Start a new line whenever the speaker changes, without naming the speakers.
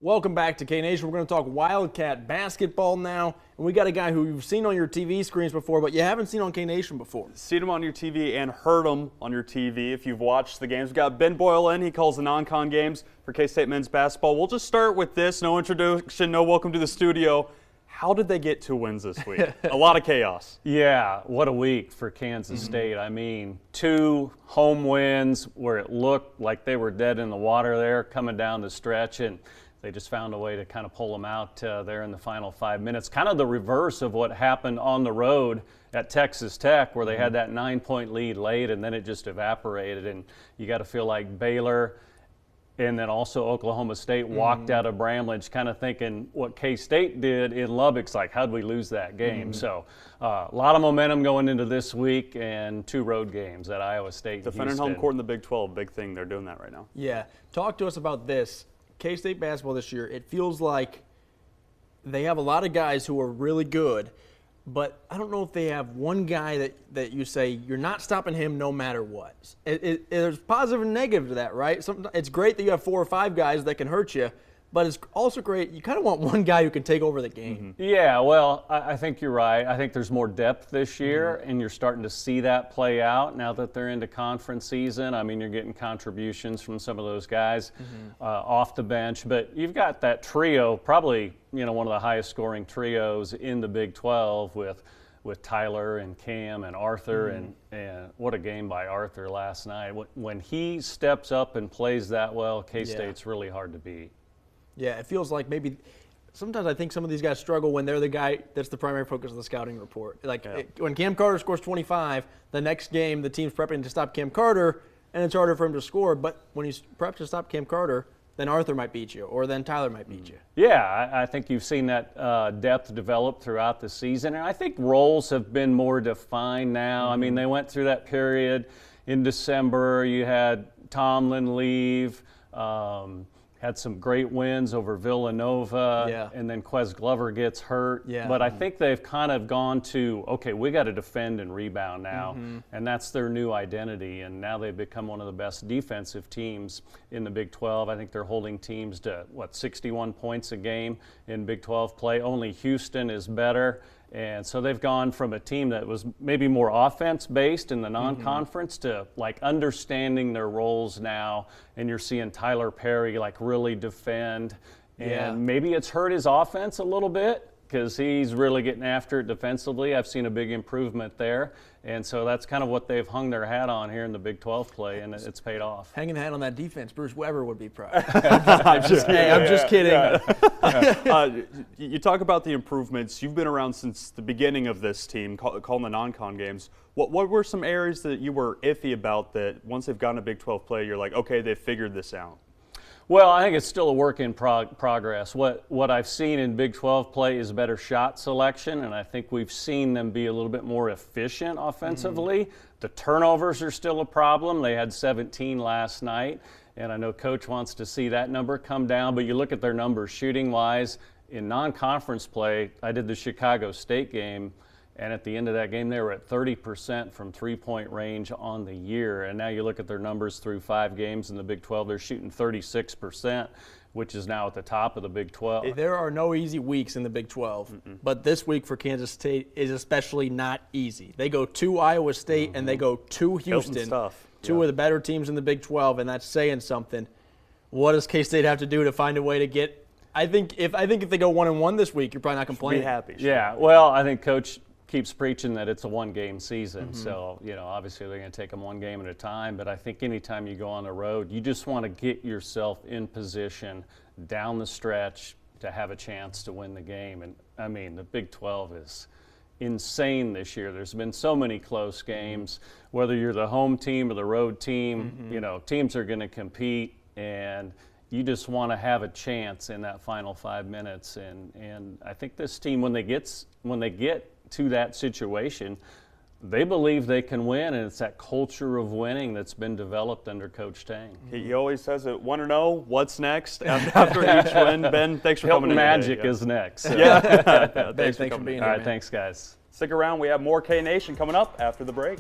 Welcome back to K-Nation. We're going to talk Wildcat basketball now. And we got a guy who you've seen on your TV screens before, but you haven't seen on K-Nation before.
Seen him on your TV and heard him on your TV if you've watched the games. We've got Ben Boyle in. He calls the non-con games for K-State men's basketball. We'll just start with this. No introduction, no welcome to the studio. How did they get 2 wins this week? A lot of chaos.
Yeah, what a week for Kansas State. I mean, 2 home wins where it looked like they were dead in the water there coming down the stretch, and they just found a way to kind of pull them out there in the final 5 minutes. Kind of the reverse of what happened on the road at Texas Tech, where they had that 9-point lead late and then it just evaporated. And you got to feel like Baylor and then also Oklahoma State walked out of Bramlage kind of thinking what K-State did in Lubbock's like, how'd we lose that game? So a lot of momentum going into this week and 2 road games at Iowa State and
Defending
Houston.
home court in the Big 12, big thing. They're doing that right now.
Yeah. Talk to us about this. K-State basketball this year, it feels like they have a lot of guys who are really good, but I don't know if they have one guy that you say you're not stopping him no matter what. There's positive and negative to that, right? It's great that you have 4 or 5 guys that can hurt you, but it's also great, you kind of want one guy who can take over the game.
Yeah, well, I think you're right. I think there's more depth this year, and you're starting to see that play out now that they're into conference season. I mean, you're getting contributions from some of those guys off the bench, but you've got that trio, probably one of the highest scoring trios in the Big 12 with Tyler and Cam and Arthur, and what a game by Arthur last night. When he steps up and plays that well, K-State's really hard to beat.
Yeah, it feels like maybe sometimes I think some of these guys struggle when they're the guy that's the primary focus of the scouting report. Like when Cam Carter scores 25, the next game the team's prepping to stop Cam Carter, and it's harder for him to score. But when he's prepped to stop Cam Carter, then Arthur might beat you, or then Tyler might beat you.
Yeah, I think you've seen that depth develop throughout the season, and I think roles have been more defined now. I mean, they went through that period in December. You had Tomlin leave. Had some great wins over Villanova, and then Quez Glover gets hurt. But I think they've kind of gone to, okay, we got to defend and rebound now, and that's their new identity. And now they've become one of the best defensive teams in the Big 12. I think they're holding teams to, 61 points a game in Big 12 play. Only Houston is better. And so they've gone from a team that was maybe more offense-based in the non-conference to like understanding their roles now. And you're seeing Tyler Perry like really defend. And maybe it's hurt his offense a little bit because he's really getting after it defensively. I've seen a big improvement there. And so that's kind of what they've hung their hat on here in the Big 12 play, and it's paid off.
Hanging the hat on that defense, Bruce Weber would be proud. I'm just kidding.
You talk about the improvements. You've been around since the beginning of this team, calling the non-con games. What were some areas that you were iffy about that once they've gotten a Big 12 play, you're like, okay, they've figured this out?
Well, I think it's still a work in progress. What I've seen in Big 12 play is better shot selection, and I think we've seen them be a little bit more efficient offensively. The turnovers are still a problem. They had 17 last night, and I know Coach wants to see that number come down, but you look at their numbers shooting-wise. In non-conference play, I did the Chicago State game, and at the end of that game, they were at 30% from three-point range on the year. And now you look at their numbers through 5 games in the Big 12, they're shooting 36%, which is now at the top of the Big 12.
There are no easy weeks in the Big 12, but this week for Kansas State is especially not easy. They go to Iowa State and they go to Houston, two of the better teams in the Big 12, and that's saying something. What does K-State have to do to find a way to get – I think if they go 1-1 this week, you're probably not complaining.
Be happy.
Yeah, well, I think Coach – keeps preaching that it's a 1-game season. So, obviously they're going to take them 1 game at a time. But I think anytime you go on the road, you just want to get yourself in position down the stretch to have a chance to win the game. And, I mean, the Big 12 is insane this year. There's been so many close games. Whether you're the home team or the road team, teams are going to compete. And you just want to have a chance in that final 5 minutes. And I think this team, when they get to that situation, they believe they can win, and it's that culture of winning that's been developed under Coach Tang.
He always says it, 1-0, what's next? After each win. Ben, thanks for coming in.
Magic is next. So.
Thanks for being here.
All right, thanks, guys.
Stick around. We have more K-Nation coming up after the break.